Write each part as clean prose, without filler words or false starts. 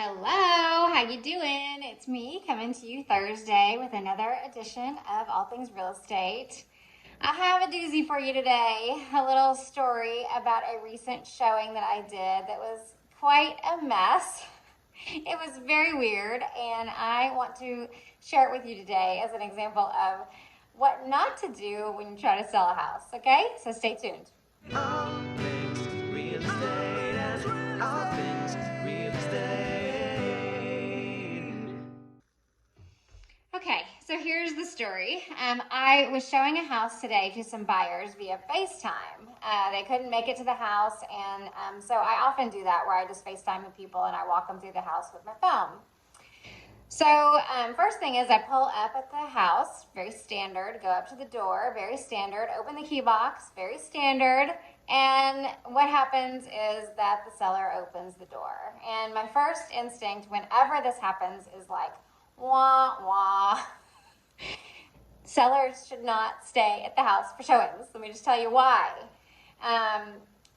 Hello, how you doing? It's me coming to you Thursday with another edition of All Things Real Estate. I have a doozy for you today, a little story about a recent showing that I did that was quite a mess. It was very weird, and I want to share it with you today as an example of what not to do when you try to sell a house, okay? So stay tuned. All things real estate, all things real estate. Okay, so here's the story. I was showing a house today to some buyers via FaceTime. They couldn't make it to the house, and so I often do that where I just FaceTime with people and I walk them through the house with my phone. So first thing is I pull up at the house, very standard, go up to the door, very standard, open the key box, very standard, and what happens is that the seller opens the door. And my first instinct whenever this happens is like, wah, wah. Sellers should not stay at the house for showings. Let me just tell you why.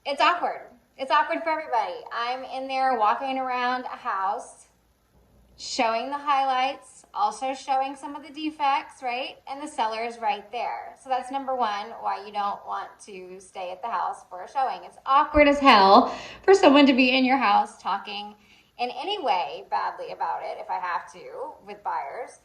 It's awkward. It's awkward for everybody. I'm in there walking around a house, showing the highlights, also showing some of the defects, right? And the seller is right there. So that's number one, why you don't want to stay at the house for a showing. It's awkward as hell for someone to be in your house talking in any way badly about it, if I have to, with buyers.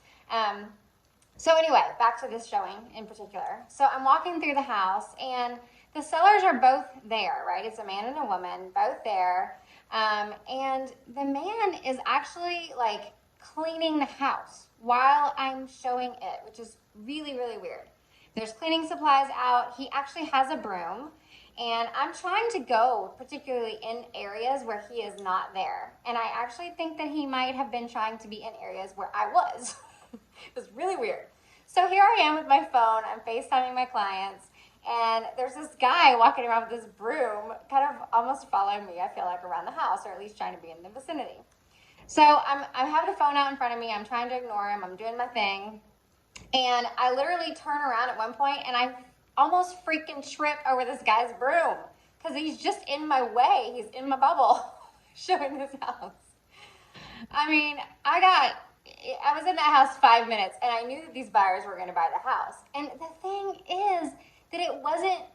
So anyway, back to this showing in particular. So I'm walking through the house and the sellers are both there, right? It's a man and a woman, both there. And the man is actually like cleaning the house while I'm showing it, which is really, really weird. There's cleaning supplies out. He actually has a broom. And I'm trying to go particularly in areas where he is not there. And I actually think that he might have been trying to be in areas where I was. It was really weird. So here I am with my phone. I'm FaceTiming my clients. And there's this guy walking around with this broom, kind of almost following me, I feel like, around the house, or at least trying to be in the vicinity. So I have the phone out in front of me. I'm trying to ignore him. I'm doing my thing. And I literally turn around at one point and I almost freaking trip over this guy's broom because he's just in my way. He's in my bubble showing this house. I mean, I was in that house 5 minutes and I knew that these buyers were going to buy the house. And the thing is that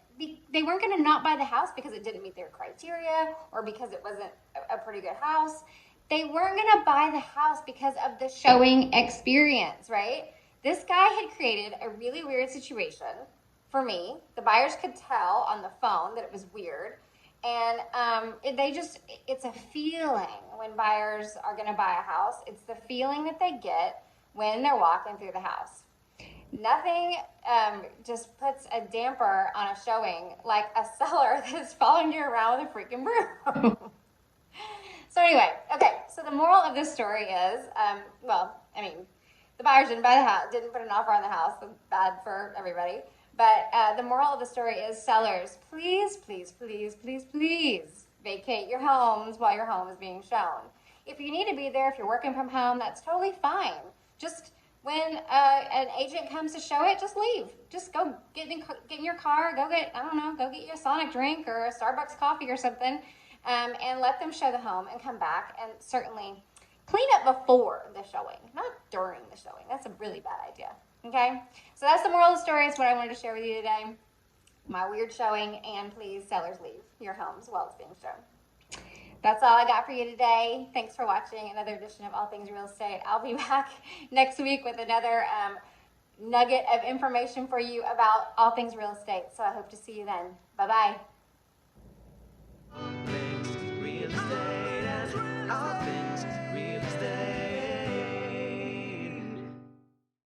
they weren't going to not buy the house because it didn't meet their criteria or because it wasn't a pretty good house. They weren't going to buy the house because of the showing experience, right? This guy had created a really weird situation for me. The buyers could tell on the phone that it was weird. And it's a feeling when buyers are going to buy a house. It's the feeling that they get when they're walking through the house. Nothing just puts a damper on a showing like a seller that's following you around with a freaking broom. So anyway, okay, so the moral of this story is, the buyers didn't buy the house, didn't put an offer on the house. That's bad for everybody. But the moral of the story is, sellers, please, please, please, please, please vacate your homes while your home is being shown. If you need to be there, if you're working from home, that's totally fine. Just when an agent comes to show it, just leave. Just go get in your car, go get you a Sonic drink or a Starbucks coffee or something, and let them show the home and come back. And certainly clean up before the showing, not during the showing. That's a really bad idea. Okay, so that's the moral of the story. It's what I wanted to share with you today. My weird showing, and please, sellers, leave your homes while it's being shown. That's all I got for you today. Thanks for watching another edition of All Things Real Estate. I'll be back next week with another nugget of information for you about all things real estate. So I hope to see you then. Bye-bye. All things real estate, all things